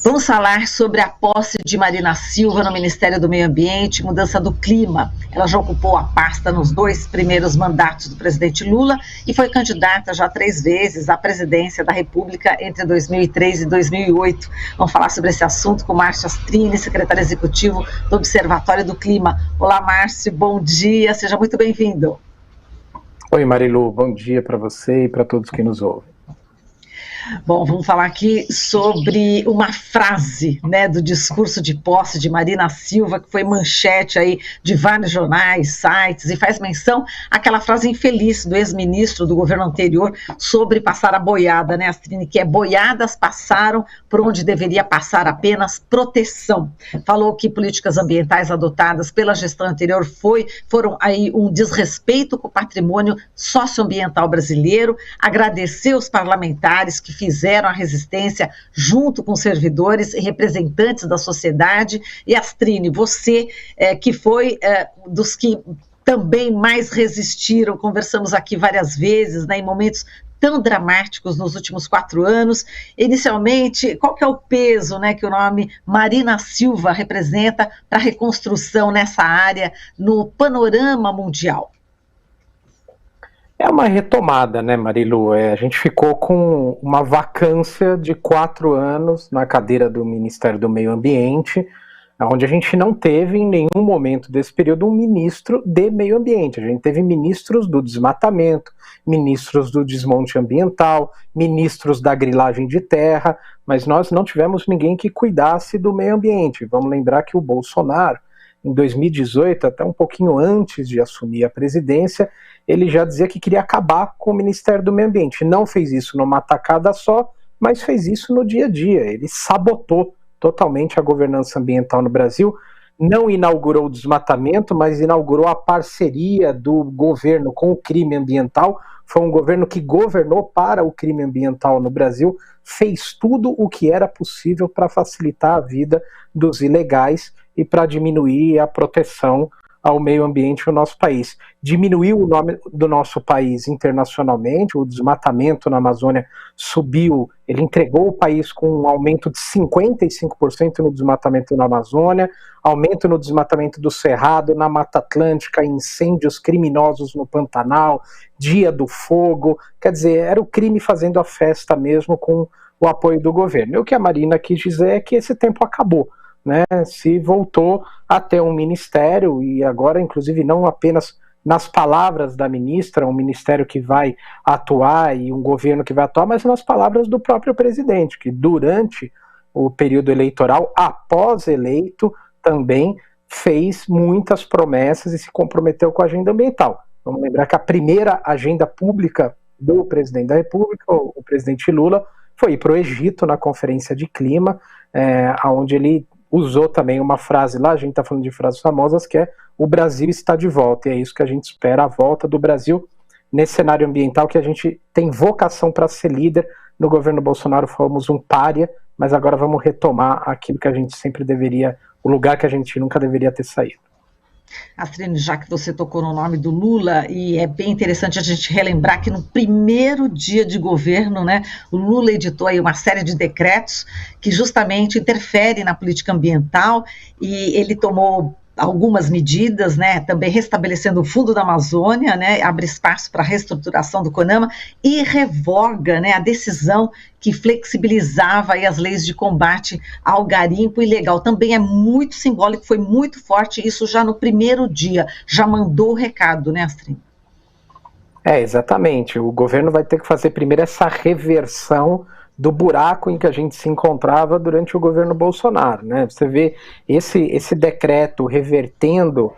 Vamos falar sobre a posse de Marina Silva no Ministério do Meio Ambiente e Mudança do Clima. Ela já ocupou a pasta nos 2 primeiros mandatos do presidente Lula e foi candidata já 3 vezes à presidência da República entre 2003 e 2008. Vamos falar sobre esse assunto com Márcio Astrini, secretário executivo do Observatório do Clima. Olá, Márcio, bom dia, seja muito bem-vindo. Oi, Marilu, bom dia para você e para todos que nos ouvem. Bom, vamos falar aqui sobre uma frase, né, do discurso de posse de Marina Silva, que foi manchete aí de vários jornais, sites, e faz menção àquela frase infeliz do ex-ministro do governo anterior sobre passar a boiada, né, Astrini, que é boiadas passaram por onde deveria passar apenas proteção. Falou que políticas ambientais adotadas pela gestão anterior foram aí um desrespeito com o patrimônio socioambiental brasileiro, agradeceu os parlamentares que fizeram a resistência junto com servidores e representantes da sociedade. E Astrini, você que foi dos que também mais resistiram, conversamos aqui várias vezes, né, em momentos tão dramáticos nos últimos 4 anos. Inicialmente, qual que é o peso, né, que o nome Marina Silva representa para a reconstrução nessa área no panorama mundial? É uma retomada, né, Marilu? A gente ficou com uma vacância de 4 anos na cadeira do Ministério do Meio Ambiente, onde a gente não teve em nenhum momento desse período um ministro de meio ambiente. A gente teve ministros do desmatamento, ministros do desmonte ambiental, ministros da grilagem de terra, mas nós não tivemos ninguém que cuidasse do meio ambiente. Vamos lembrar que o Bolsonaro, em 2018, até um pouquinho antes de assumir a presidência, ele já dizia que queria acabar com o Ministério do Meio Ambiente. Não fez isso numa tacada só, mas fez isso no dia a dia. Ele sabotou totalmente a governança ambiental no Brasil, não inaugurou o desmatamento, mas inaugurou a parceria do governo com o crime ambiental. Foi um governo que governou para o crime ambiental no Brasil, fez tudo o que era possível para facilitar a vida dos ilegais e para diminuir a proteção ao meio ambiente no nosso país. Diminuiu o nome do nosso país internacionalmente, o desmatamento na Amazônia subiu, ele entregou o país com um aumento de 55% no desmatamento na Amazônia, aumento no desmatamento do Cerrado, na Mata Atlântica, incêndios criminosos no Pantanal, Dia do Fogo, quer dizer, era o crime fazendo a festa mesmo com o apoio do governo. E o que a Marina quis dizer é que esse tempo acabou, né? Se voltou a ter um ministério, e agora inclusive não apenas nas palavras da ministra, um ministério que vai atuar e um governo que vai atuar, mas nas palavras do próprio presidente, que durante o período eleitoral, após eleito, também fez muitas promessas e se comprometeu com a agenda ambiental. Vamos lembrar que a primeira agenda pública do presidente da República, o presidente Lula, foi para o Egito na Conferência de Clima, onde ele usou também uma frase lá, a gente está falando de frases famosas, que é: o Brasil está de volta, e é isso que a gente espera, a volta do Brasil nesse cenário ambiental que a gente tem vocação para ser líder. No governo Bolsonaro fomos um pária, mas agora vamos retomar aquilo que a gente sempre deveria, o lugar que a gente nunca deveria ter saído. Astrini, já que você tocou no nome do Lula, e é bem interessante a gente relembrar que no primeiro dia de governo, né, o Lula editou aí uma série de decretos que justamente interferem na política ambiental, e ele tomou algumas medidas, né, também restabelecendo o Fundo da Amazônia, né, abre espaço para a reestruturação do CONAMA e revoga, né, a decisão que flexibilizava aí as leis de combate ao garimpo ilegal. Também é muito simbólico, foi muito forte isso já no primeiro dia, já mandou o recado, né, Astrini? Exatamente, o governo vai ter que fazer primeiro essa reversão do buraco em que a gente se encontrava durante o governo Bolsonaro, né? Você vê esse decreto revertendo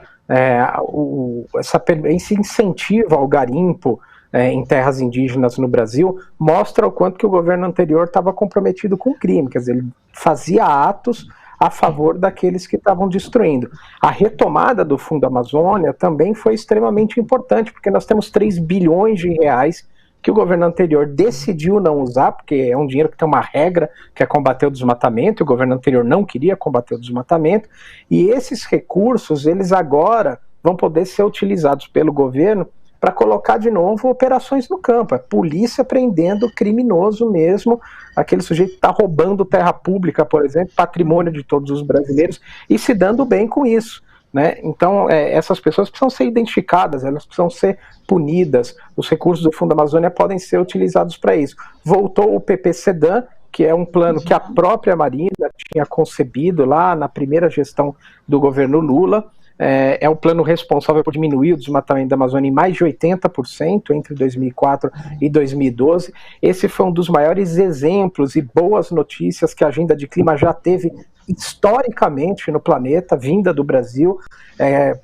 esse incentivo ao garimpo em terras indígenas no Brasil, mostra o quanto que o governo anterior estava comprometido com o crime, quer dizer, ele fazia atos a favor daqueles que estavam destruindo. A retomada do Fundo Amazônia também foi extremamente importante, porque nós temos 3 bilhões de reais que o governo anterior decidiu não usar, porque é um dinheiro que tem uma regra, que é combater o desmatamento, e o governo anterior não queria combater o desmatamento, e esses recursos, eles agora vão poder ser utilizados pelo governo para colocar de novo operações no campo. É polícia prendendo criminoso mesmo, aquele sujeito que está roubando terra pública, por exemplo, patrimônio de todos os brasileiros, e se dando bem com isso. Né? Então, essas pessoas precisam ser identificadas, elas precisam ser punidas, os recursos do Fundo Amazônia podem ser utilizados para isso. Voltou o PP-SEDAM, que é um plano que a própria Marina tinha concebido lá na primeira gestão do governo Lula. É um plano responsável por diminuir o desmatamento da Amazônia em mais de 80% entre 2004 e 2012. Esse foi um dos maiores exemplos e boas notícias que a agenda de clima já teve historicamente no planeta, vinda do Brasil,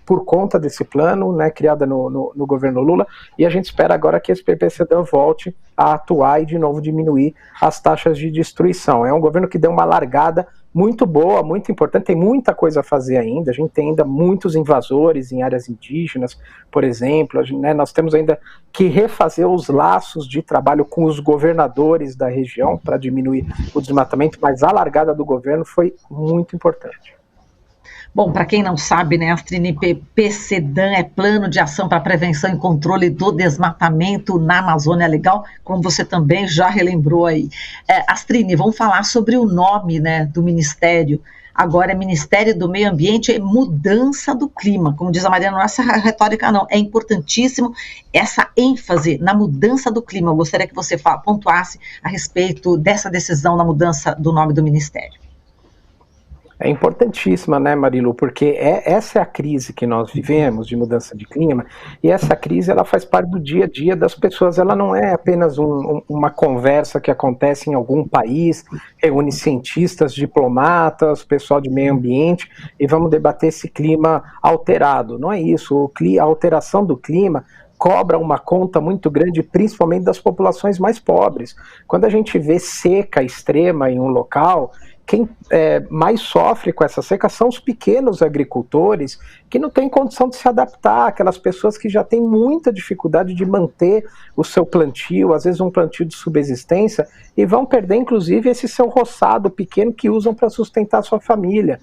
por conta desse plano, né, criada no governo Lula, e a gente espera agora que esse PP-SEDAM volte a atuar e de novo diminuir as taxas de destruição. É um governo que deu uma largada muito boa, muito importante, tem muita coisa a fazer ainda, a gente tem ainda muitos invasores em áreas indígenas, por exemplo, né, nós temos ainda que refazer os laços de trabalho com os governadores da região para diminuir o desmatamento, mas a largada do governo foi muito importante. Bom, para quem não sabe, né, Astrine, PP-SEDAM é Plano de Ação para Prevenção e Controle do Desmatamento na Amazônia Legal, como você também já relembrou aí. Astrine, vamos falar sobre o nome, né, do Ministério. Agora é Ministério do Meio Ambiente e Mudança do Clima. Como diz a Mariana, não é essa retórica não, é importantíssimo essa ênfase na mudança do clima. Eu gostaria que você pontuasse a respeito dessa decisão na mudança do nome do Ministério. É importantíssima, né, Marilu, porque essa é a crise que nós vivemos de mudança de clima, e essa crise ela faz parte do dia a dia das pessoas, ela não é apenas uma conversa que acontece em algum país, reúne cientistas, diplomatas, pessoal de meio ambiente, e vamos debater esse clima alterado, não é isso, a alteração do clima cobra uma conta muito grande, principalmente das populações mais pobres. Quando a gente vê seca extrema em um local, quem mais sofre com essa seca são os pequenos agricultores que não têm condição de se adaptar, aquelas pessoas que já têm muita dificuldade de manter o seu plantio, às vezes um plantio de subsistência, e vão perder inclusive esse seu roçado pequeno que usam para sustentar a sua família.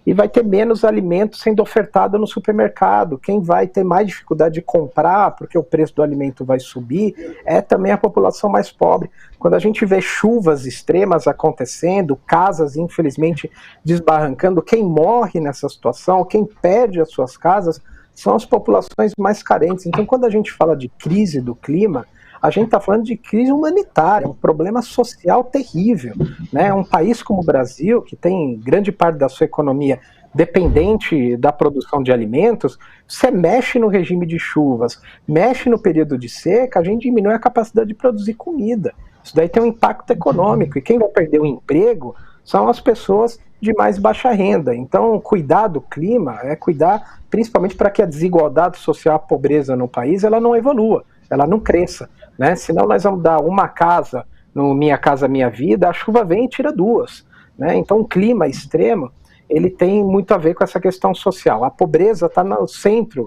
E vai ter menos alimento sendo ofertado no supermercado. Quem vai ter mais dificuldade de comprar, porque o preço do alimento vai subir, é também a população mais pobre. Quando a gente vê chuvas extremas acontecendo, casas infelizmente desbarrancando, quem morre nessa situação, quem perde as suas casas, são as populações mais carentes. Então, quando a gente fala de crise do clima, a gente está falando de crise humanitária, um problema social terrível, né? Um país como o Brasil, que tem grande parte da sua economia dependente da produção de alimentos, você mexe no regime de chuvas, mexe no período de seca, a gente diminui a capacidade de produzir comida. Isso daí tem um impacto econômico, e quem vai perder o emprego são as pessoas de mais baixa renda. Então, cuidar do clima é cuidar principalmente para que a desigualdade social, a pobreza no país, ela não evolua, ela não cresça. Né? Senão nós vamos dar uma casa, no Minha Casa Minha Vida, a chuva vem e tira duas. Né? Então o clima extremo, ele tem muito a ver com essa questão social. A pobreza está no centro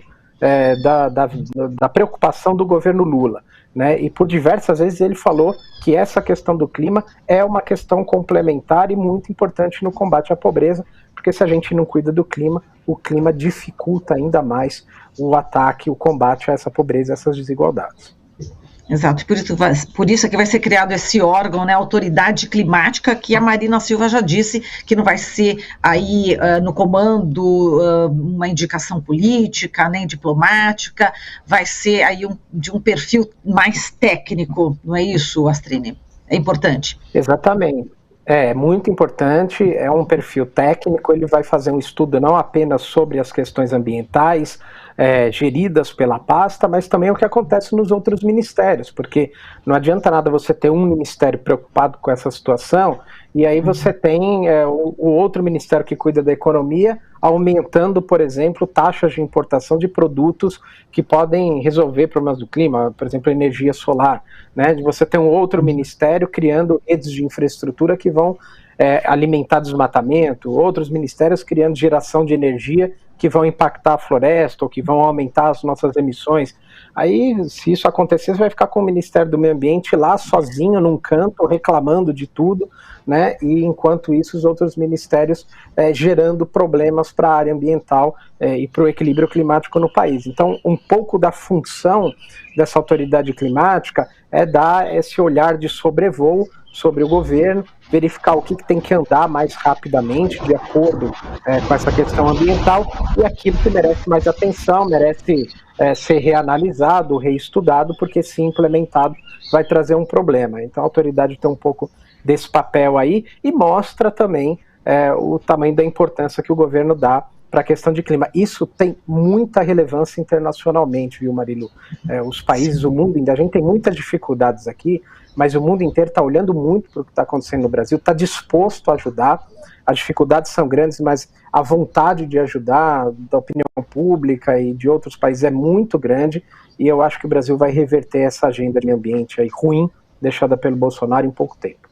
da preocupação do governo Lula. Né? E por diversas vezes ele falou que essa questão do clima é uma questão complementar e muito importante no combate à pobreza, porque se a gente não cuida do clima, o clima dificulta ainda mais o ataque, o combate a essa pobreza e essas desigualdades. Exato, por isso é que vai ser criado esse órgão, né, Autoridade Climática, que a Marina Silva já disse que não vai ser aí no comando uma indicação política, nem diplomática, vai ser aí de um perfil mais técnico, não é isso, Astrine? É importante. Exatamente. É muito importante, é um perfil técnico, ele vai fazer um estudo não apenas sobre as questões ambientais, geridas pela pasta, mas também o que acontece nos outros ministérios, porque não adianta nada você ter um ministério preocupado com essa situação, e aí você tem o outro ministério que cuida da economia aumentando, por exemplo, taxas de importação de produtos que podem resolver problemas do clima, por exemplo, energia solar, né? De você ter um outro ministério criando redes de infraestrutura que vão alimentar desmatamento, outros ministérios criando geração de energia que vão impactar a floresta ou que vão aumentar as nossas emissões. Aí, se isso acontecer, você vai ficar com o Ministério do Meio Ambiente lá sozinho num canto, reclamando de tudo, né? E enquanto isso, os outros ministérios gerando problemas para a área ambiental e para o equilíbrio climático no país. Então, um pouco da função dessa autoridade climática é dar esse olhar de sobrevoo sobre o governo, verificar o que tem que andar mais rapidamente de acordo com essa questão ambiental e aquilo que merece mais atenção, merece ser reanalisado, reestudado, porque se implementado vai trazer um problema. Então a autoridade tem um pouco desse papel aí e mostra também o tamanho da importância que o governo dá para a questão de clima. Isso tem muita relevância internacionalmente, viu, Marilu? Os países, o mundo, a gente tem muitas dificuldades aqui, mas o mundo inteiro está olhando muito para o que está acontecendo no Brasil, está disposto a ajudar. As dificuldades são grandes, mas a vontade de ajudar da opinião pública e de outros países é muito grande, e eu acho que o Brasil vai reverter essa agenda de meio ambiente aí ruim, deixada pelo Bolsonaro em pouco tempo.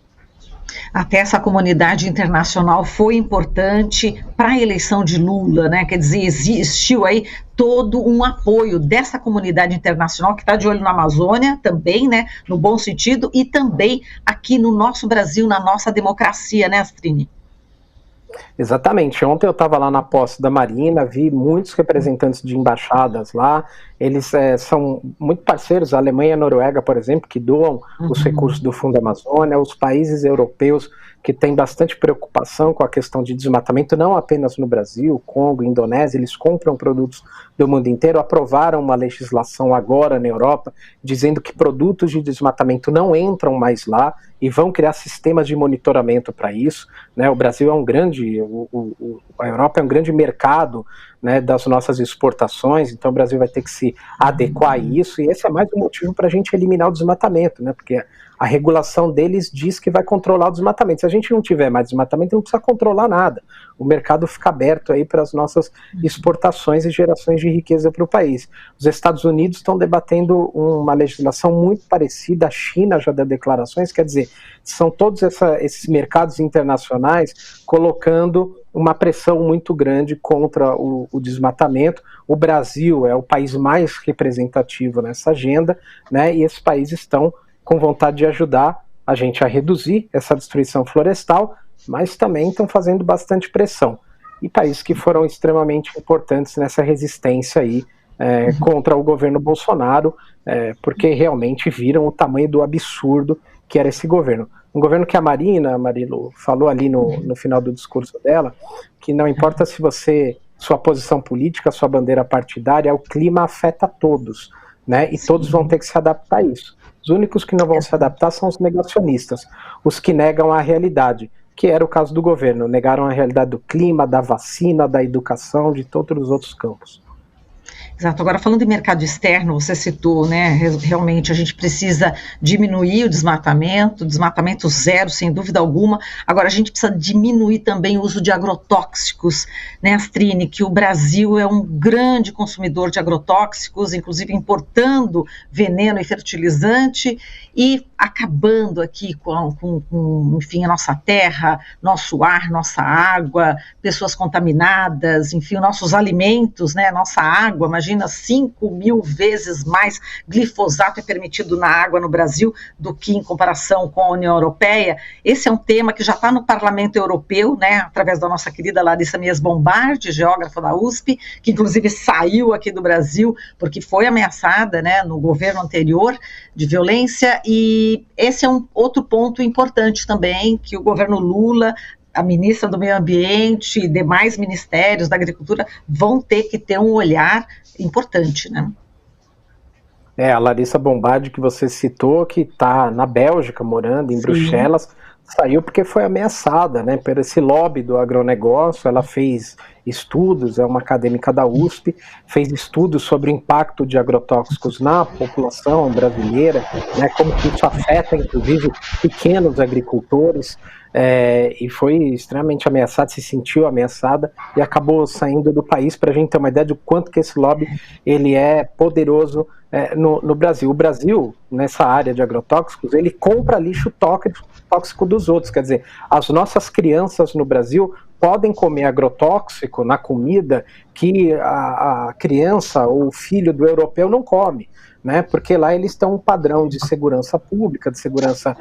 Até essa comunidade internacional foi importante para a eleição de Lula, né? Quer dizer, existiu aí todo um apoio dessa comunidade internacional que está de olho na Amazônia também, né? No bom sentido, e também aqui no nosso Brasil, na nossa democracia, né, Astrini? Exatamente. Ontem eu estava lá na posse da Marina, vi muitos representantes de embaixadas lá, eles são muito parceiros, a Alemanha e a Noruega, por exemplo, que doam os recursos do Fundo Amazônia, os países europeus que têm bastante preocupação com a questão de desmatamento, não apenas no Brasil, Congo, Indonésia, eles compram produtos do mundo inteiro, aprovaram uma legislação agora na Europa, dizendo que produtos de desmatamento não entram mais lá e vão criar sistemas de monitoramento para isso, né? O Brasil é um grande, a Europa é um grande mercado, né, das nossas exportações, então o Brasil vai ter que se adequar a isso, e esse é mais um motivo para a gente eliminar o desmatamento, né, porque a regulação deles diz que vai controlar o desmatamento. Se a gente não tiver mais desmatamento, não precisa controlar nada. O mercado fica aberto aí para as nossas exportações e gerações de riqueza para o país. Os Estados Unidos estão debatendo uma legislação muito parecida, a China já deu declarações, quer dizer, são todos esses mercados internacionais colocando uma pressão muito grande contra o desmatamento. O Brasil é o país mais representativo nessa agenda, né, e esses países estão com vontade de ajudar a gente a reduzir essa destruição florestal, mas também estão fazendo bastante pressão. E países que foram extremamente importantes nessa resistência aí contra o governo Bolsonaro, porque realmente viram o tamanho do absurdo que era esse governo. Um governo que a Marina, Marilu, falou ali no final do discurso dela, que não importa se sua posição política, sua bandeira partidária, o clima afeta todos, né? E todos vão ter que se adaptar a isso. Os únicos que não vão se adaptar são os negacionistas, os que negam a realidade, que era o caso do governo, negaram a realidade do clima, da vacina, da educação, de todos os outros campos. Exato. Agora, falando de mercado externo, você citou, né, realmente a gente precisa diminuir o desmatamento zero, sem dúvida alguma. Agora, a gente precisa diminuir também o uso de agrotóxicos, né, Astrini, que o Brasil é um grande consumidor de agrotóxicos, inclusive importando veneno e fertilizante e acabando aqui enfim, a nossa terra, nosso ar, nossa água, pessoas contaminadas, enfim, nossos alimentos, né, nossa água. Imagina, 5.000 vezes mais glifosato é permitido na água no Brasil do que em comparação com a União Europeia. Esse é um tema que já está no Parlamento Europeu, né, através da nossa querida Larissa Mies Bombardi, geógrafa da USP, que inclusive saiu aqui do Brasil porque foi ameaçada, né, no governo anterior de violência, e esse é um outro ponto importante também, que o governo Lula, a ministra do Meio Ambiente e demais ministérios da Agricultura vão ter que ter um olhar importante, né? A Larissa Bombardi, que você citou, que está na Bélgica, morando em Bruxelas, saiu porque foi ameaçada, né, por esse lobby do agronegócio. Ela fez estudos, é uma acadêmica da USP, fez estudos sobre o impacto de agrotóxicos na população brasileira, né, como que isso afeta, inclusive, pequenos agricultores. e foi extremamente ameaçada, se sentiu ameaçada e acabou saindo do país, para a gente ter uma ideia de quanto que esse lobby ele é poderoso no Brasil. O Brasil, nessa área de agrotóxicos, ele compra lixo tóxico dos outros, quer dizer, as nossas crianças no Brasil podem comer agrotóxico na comida que a criança ou o filho do europeu não come, né? Porque lá eles têm um padrão de segurança pública, de segurança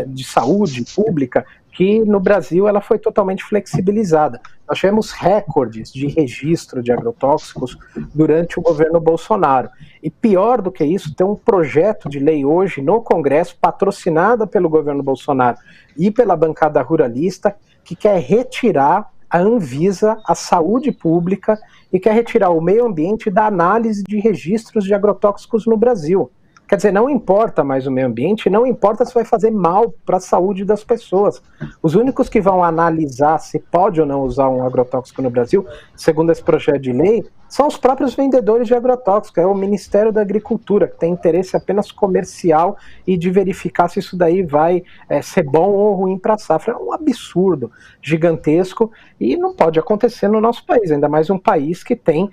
de saúde pública, que no Brasil ela foi totalmente flexibilizada. Nós tivemos recordes de registro de agrotóxicos durante o governo Bolsonaro. E pior do que isso, tem um projeto de lei hoje no Congresso, patrocinada pelo governo Bolsonaro e pela bancada ruralista, que quer retirar a Anvisa, a saúde pública, e quer retirar o meio ambiente da análise de registros de agrotóxicos no Brasil. Quer dizer, não importa mais o meio ambiente, não importa se vai fazer mal para a saúde das pessoas. Os únicos que vão analisar se pode ou não usar um agrotóxico no Brasil, segundo esse projeto de lei, são os próprios vendedores de agrotóxicos, é o Ministério da Agricultura, que tem interesse apenas comercial e de verificar se isso daí vai ser bom ou ruim para a safra. É um absurdo gigantesco e não pode acontecer no nosso país, ainda mais um país que tem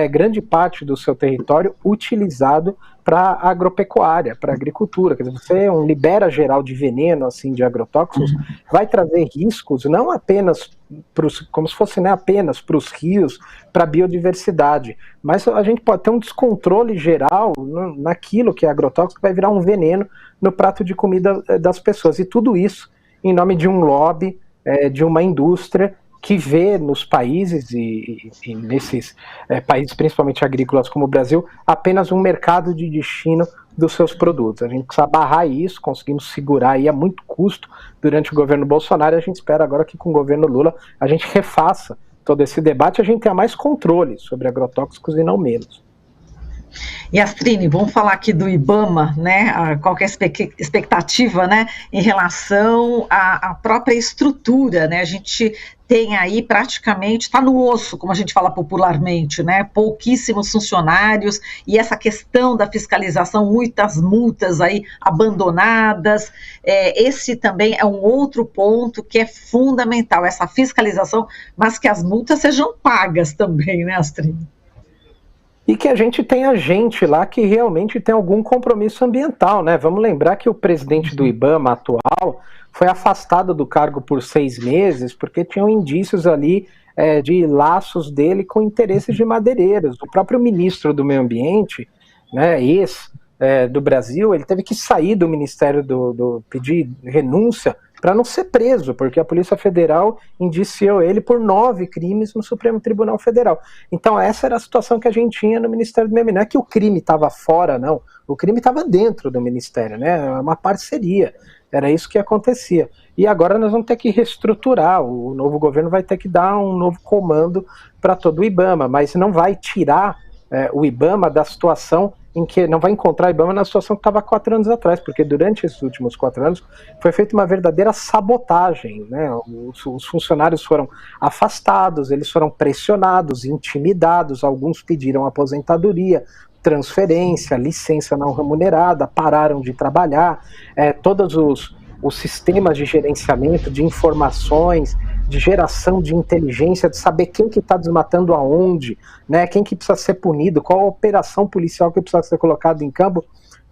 grande parte do seu território utilizado para agropecuária, para agricultura. Quer dizer, você libera geral de veneno assim de agrotóxicos, vai trazer riscos não apenas como se fosse apenas para os rios, para a biodiversidade, mas a gente pode ter um descontrole geral naquilo que é agrotóxico, que vai virar um veneno no prato de comida das pessoas, e tudo isso em nome de um lobby, de uma indústria que vê nos países e nesses países principalmente agrícolas como o Brasil, apenas um mercado de destino dos seus produtos. A gente precisa barrar isso, conseguimos segurar aí a muito custo durante o governo Bolsonaro, e a gente espera agora que com o governo Lula a gente refaça todo esse debate, a gente tenha mais controle sobre agrotóxicos e não menos. E Astrini, vamos falar aqui do IBAMA, né? Qual que é a expectativa, né, em relação à própria estrutura, né? A gente tem aí praticamente, está no osso, como a gente fala popularmente, né? Pouquíssimos funcionários, e essa questão da fiscalização, muitas multas aí abandonadas. Esse também é um outro ponto que é fundamental, essa fiscalização, mas que as multas sejam pagas também, né, Astrini? E que a gente tenha gente lá que realmente tem algum compromisso ambiental, né? Vamos lembrar que o presidente do IBAMA atual foi afastado do cargo por 6 meses porque tinham indícios ali de laços dele com interesses de madeireiros. O próprio ministro do Meio Ambiente, né, do Brasil, ele teve que sair do Ministério pedir renúncia para não ser preso, porque a Polícia Federal indiciou ele por 9 crimes no Supremo Tribunal Federal. Então essa era a situação que a gente tinha no Ministério do Meio Ambiente. Não é que o crime estava fora, não. O crime estava dentro do Ministério, né? É uma parceria. Era isso que acontecia. E agora nós vamos ter que reestruturar. O novo governo vai ter que dar um novo comando para todo o IBAMA, mas não vai tirar o IBAMA da situação em que não vai encontrar o IBAMA na situação que estava 4 anos atrás, porque durante esses últimos 4 anos foi feita uma verdadeira sabotagem, né? Os funcionários foram afastados, eles foram pressionados, intimidados, alguns pediram aposentadoria, transferência, licença não remunerada, pararam de trabalhar, todos os sistemas de gerenciamento de informações, de geração de inteligência, de saber quem que está desmatando aonde, né, quem que precisa ser punido, qual a operação policial que precisa ser colocada em campo,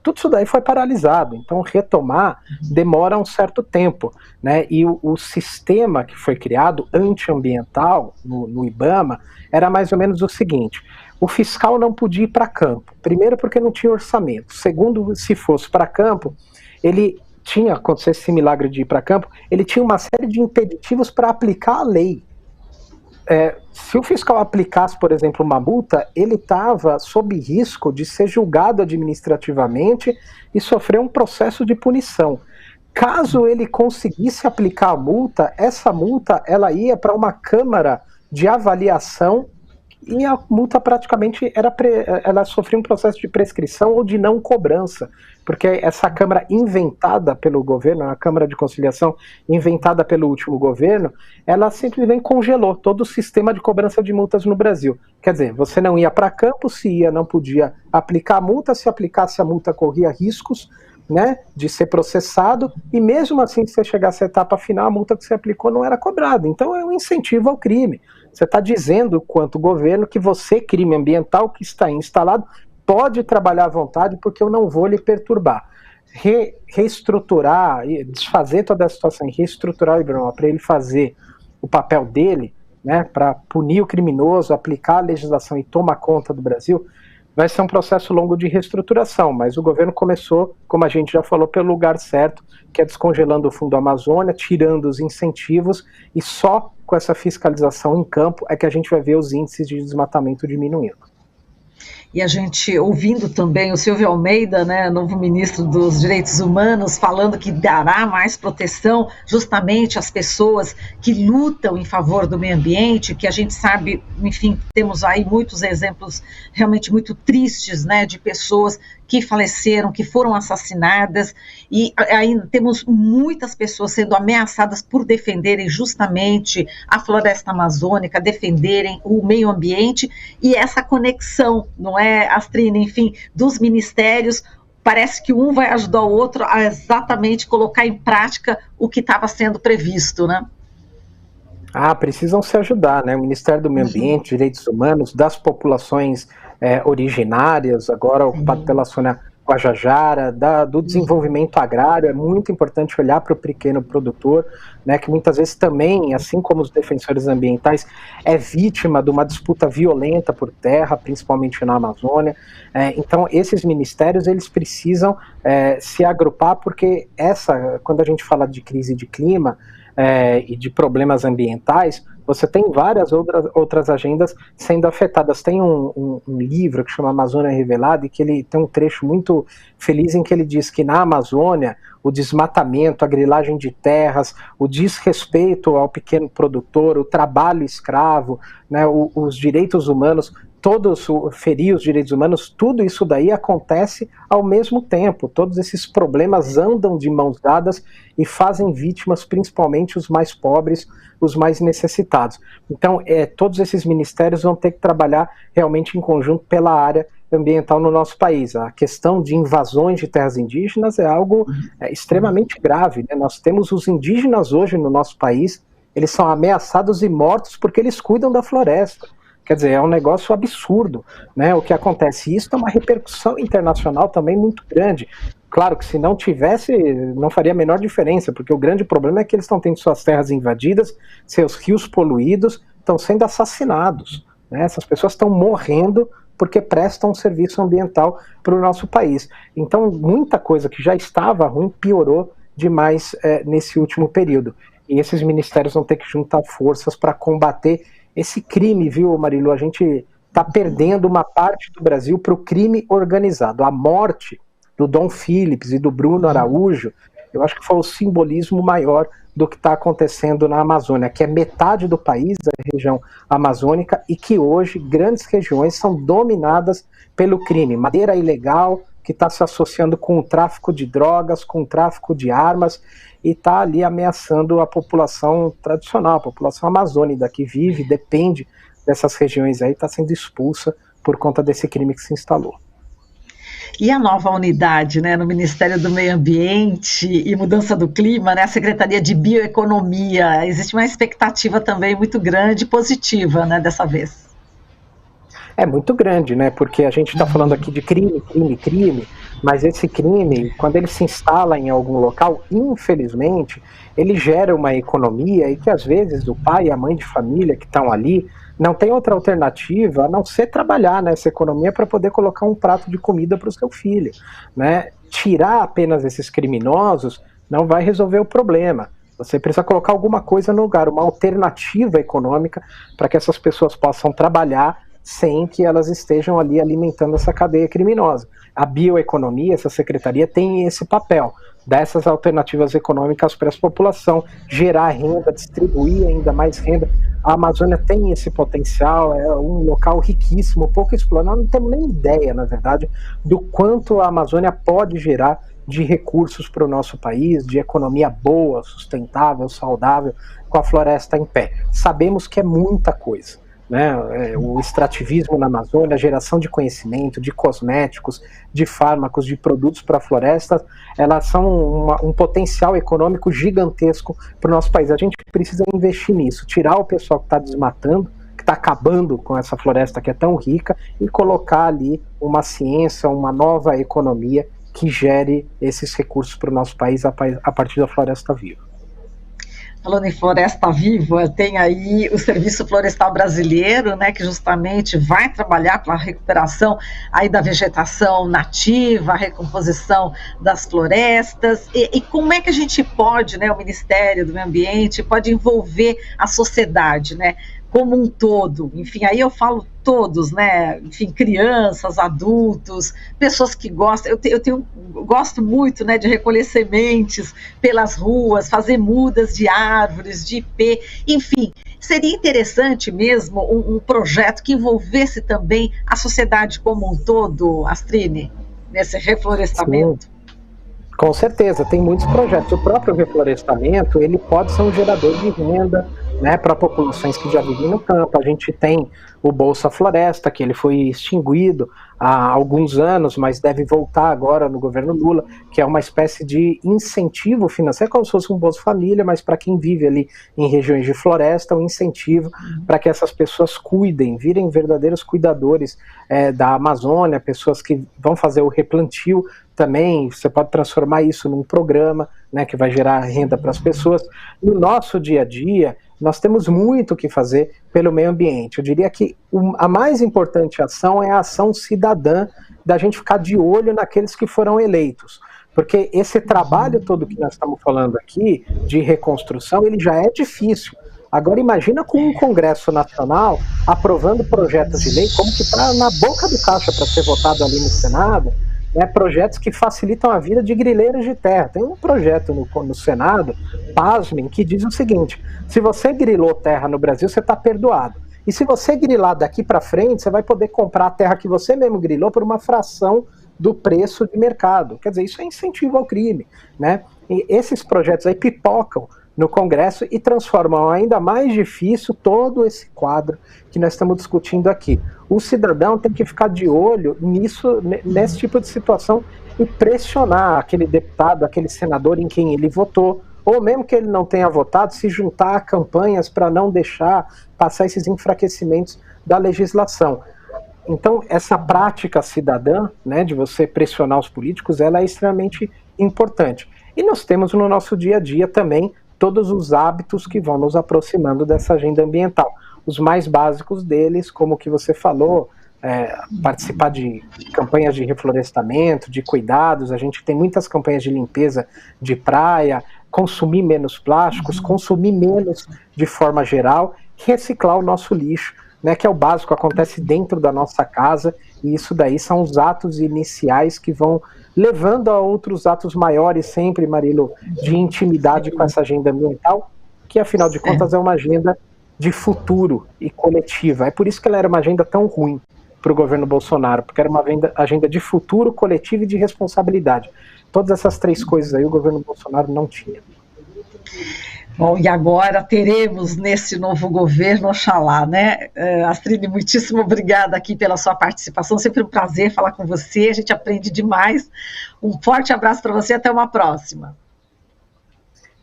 tudo isso daí foi paralisado. Então retomar demora um certo tempo, né, e o sistema que foi criado, antiambiental, no IBAMA, era mais ou menos o seguinte: o fiscal não podia ir para campo, primeiro porque não tinha orçamento, segundo, se fosse para campo, ele tinha acontecido esse milagre de ir para campo, ele tinha uma série de impeditivos para aplicar a lei. Se o fiscal aplicasse, por exemplo, uma multa, ele estava sob risco de ser julgado administrativamente e sofrer um processo de punição. Caso ele conseguisse aplicar a multa, essa multa ela ia para uma câmara de avaliação e a multa praticamente ela sofria um processo de prescrição ou de não cobrança, porque essa Câmara inventada pelo governo, a Câmara de Conciliação inventada pelo último governo, ela simplesmente congelou todo o sistema de cobrança de multas no Brasil. Quer dizer, você não ia para campo, se ia, não podia aplicar a multa, se aplicasse a multa corria riscos, né, de ser processado, e mesmo assim, se você chegasse à etapa final, a multa que você aplicou não era cobrada. Então é um incentivo ao crime. Você está dizendo, quanto governo, que você, crime ambiental que está instalado, pode trabalhar à vontade porque eu não vou lhe perturbar. Reestruturar, desfazer toda a situação e reestruturar o IBAMA para ele fazer o papel dele, né, para punir o criminoso, aplicar a legislação e tomar conta do Brasil, vai ser um processo longo de reestruturação, mas o governo começou, como a gente já falou, pelo lugar certo, que é descongelando o Fundo Amazônia, tirando os incentivos, e só com essa fiscalização em campo é que a gente vai ver os índices de desmatamento diminuindo. E a gente ouvindo também o Silvio Almeida, né, novo ministro dos Direitos Humanos, falando que dará mais proteção justamente às pessoas que lutam em favor do meio ambiente, que a gente sabe, enfim, temos aí muitos exemplos realmente muito tristes, né, de pessoas que faleceram, que foram assassinadas, e ainda temos muitas pessoas sendo ameaçadas por defenderem justamente a floresta amazônica, defenderem o meio ambiente, e essa conexão, não é, Astrina, enfim, dos ministérios, parece que um vai ajudar o outro a exatamente colocar em prática o que estava sendo previsto, né? Precisam se ajudar, né? O Ministério do Meio Ambiente, Direitos Humanos, das populações originárias, agora ocupado pela Sônia Guajajara, do desenvolvimento agrário. É muito importante olhar para o pequeno produtor, né, que muitas vezes também, assim como os defensores ambientais, é vítima de uma disputa violenta por terra, principalmente na Amazônia. Então, esses ministérios, eles precisam se agrupar, porque quando a gente fala de crise de clima, e de problemas ambientais, você tem várias outras agendas sendo afetadas. Tem um livro que chama Amazônia Revelada, e que ele tem um trecho muito feliz em que ele diz que na Amazônia o desmatamento, a grilagem de terras, o desrespeito ao pequeno produtor, o trabalho escravo, né, os direitos humanos, ferir os direitos humanos, tudo isso daí acontece ao mesmo tempo. Todos esses problemas andam de mãos dadas e fazem vítimas, principalmente os mais pobres, os mais necessitados. Então, todos esses ministérios vão ter que trabalhar realmente em conjunto pela área ambiental no nosso país. A questão de invasões de terras indígenas é algo extremamente grave, né? Nós temos os indígenas hoje no nosso país, eles são ameaçados e mortos porque eles cuidam da floresta. Quer dizer, é um negócio absurdo, né, o que acontece. Isso é uma repercussão internacional também muito grande. Claro que se não tivesse, não faria a menor diferença, porque o grande problema é que eles estão tendo suas terras invadidas, seus rios poluídos, estão sendo assassinados, né? Essas pessoas estão morrendo porque prestam um serviço ambiental para o nosso país. Então, muita coisa que já estava ruim piorou demais nesse último período. E esses ministérios vão ter que juntar forças para combater esse crime, viu, Marilu? A gente está perdendo uma parte do Brasil para o crime organizado. A morte do Dom Phillips e do Bruno Araújo, eu acho que foi o simbolismo maior do que está acontecendo na Amazônia, que é metade do país, a região amazônica, e que hoje grandes regiões são dominadas pelo crime. Madeira ilegal, que está se associando com o tráfico de drogas, com o tráfico de armas, e está ali ameaçando a população tradicional, a população amazônica, que vive, depende dessas regiões aí, está sendo expulsa por conta desse crime que se instalou. E a nova unidade, né, no Ministério do Meio Ambiente e Mudança do Clima, né, a Secretaria de Bioeconomia, existe uma expectativa também muito grande e positiva, né, dessa vez. É muito grande, né, porque a gente está falando aqui de crime, mas esse crime, quando ele se instala em algum local, infelizmente, ele gera uma economia e que às vezes o pai e a mãe de família que estão ali não tem outra alternativa a não ser trabalhar nessa economia para poder colocar um prato de comida para o seu filho, né? Tirar apenas esses criminosos não vai resolver o problema. Você precisa colocar alguma coisa no lugar, uma alternativa econômica para que essas pessoas possam trabalhar sem que elas estejam ali alimentando essa cadeia criminosa. A bioeconomia, essa secretaria, tem esse papel, dessas alternativas econômicas para a população, gerar renda, distribuir ainda mais renda. A Amazônia tem esse potencial, é um local riquíssimo, pouco explorado, não temos nem ideia, na verdade, do quanto a Amazônia pode gerar de recursos para o nosso país, de economia boa, sustentável, saudável, com a floresta em pé. Sabemos que é muita coisa, né, o extrativismo na Amazônia, a geração de conhecimento, de cosméticos, de fármacos, de produtos para a floresta, elas são um potencial econômico gigantesco para o nosso país. A gente precisa investir nisso, tirar o pessoal que está desmatando, que está acabando com essa floresta que é tão rica, e colocar ali uma ciência, uma nova economia que gere esses recursos para o nosso país a partir da floresta viva. Falando em floresta viva, tem aí o Serviço Florestal Brasileiro, né, que justamente vai trabalhar para a recuperação aí da vegetação nativa, a recomposição das florestas, e como é que a gente pode, né, o Ministério do Meio Ambiente pode envolver a sociedade, né, como um todo, enfim, aí eu falo todos, né, enfim, crianças, adultos, pessoas que gostam, eu gosto muito, né, de recolher sementes pelas ruas, fazer mudas de árvores, de ipê, enfim, seria interessante mesmo um projeto que envolvesse também a sociedade como um todo, Astrine, nesse reflorestamento. Sim. Com certeza, tem muitos projetos. O próprio reflorestamento, ele pode ser um gerador de renda, né, para populações que já vivem no campo. A gente tem o Bolsa Floresta, que ele foi extinguido há alguns anos, mas deve voltar agora no governo Lula, que é uma espécie de incentivo financeiro, como se fosse um Bolsa Família, mas para quem vive ali em regiões de floresta, um incentivo para que essas pessoas cuidem, virem verdadeiros cuidadores da Amazônia, pessoas que vão fazer o replantio também. Você pode transformar isso num programa, né, que vai gerar renda para as pessoas. No nosso dia a dia, nós temos muito o que fazer pelo meio ambiente. Eu diria que a mais importante ação é a ação cidadã, da gente ficar de olho naqueles que foram eleitos. Porque esse trabalho todo que nós estamos falando aqui, de reconstrução, ele já é difícil. Agora imagina com um Congresso Nacional aprovando projetos de lei, como que está na boca do caixa para ser votado ali no Senado, né, projetos que facilitam a vida de grileiros de terra. Tem um projeto no Senado, pasmem, que diz o seguinte: se você grilou terra no Brasil, você está perdoado. E se você grilar daqui para frente, você vai poder comprar a terra que você mesmo grilou por uma fração do preço de mercado. Quer dizer, isso é incentivo ao crime, né? E esses projetos aí pipocam no Congresso e transformam ainda mais difícil todo esse quadro que nós estamos discutindo aqui. O cidadão tem que ficar de olho nisso, nesse tipo de situação, e pressionar aquele deputado, aquele senador em quem ele votou, ou mesmo que ele não tenha votado, se juntar a campanhas para não deixar passar esses enfraquecimentos da legislação. Então, essa prática cidadã, né, de você pressionar os políticos, ela é extremamente importante. E nós temos no nosso dia a dia também todos os hábitos que vão nos aproximando dessa agenda ambiental. Os mais básicos deles, como o que você falou, participar de campanhas de reflorestamento, de cuidados. A gente tem muitas campanhas de limpeza de praia, consumir menos plásticos, consumir menos de forma geral, reciclar o nosso lixo, né, que é o básico, acontece dentro da nossa casa, e isso daí são os atos iniciais que vão levando a outros atos maiores sempre, Marilu, de intimidade com essa agenda ambiental, que afinal de contas é uma agenda de futuro e coletiva. É por isso que ela era uma agenda tão ruim para o governo Bolsonaro, porque era uma agenda de futuro, coletivo e de responsabilidade. Todas essas três coisas aí o governo Bolsonaro não tinha. Bom, e agora teremos nesse novo governo, oxalá, né? Astrine, muitíssimo obrigada aqui pela sua participação, sempre um prazer falar com você, a gente aprende demais. Um forte abraço para você, até uma próxima.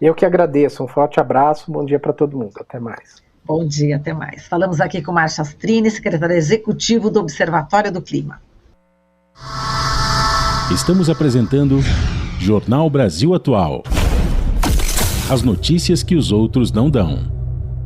Eu que agradeço, um forte abraço, bom dia para todo mundo, até mais. Bom dia, até mais. Falamos aqui com Márcia Astrine, secretária executiva do Observatório do Clima. Estamos apresentando Jornal Brasil Atual. As notícias que os outros não dão.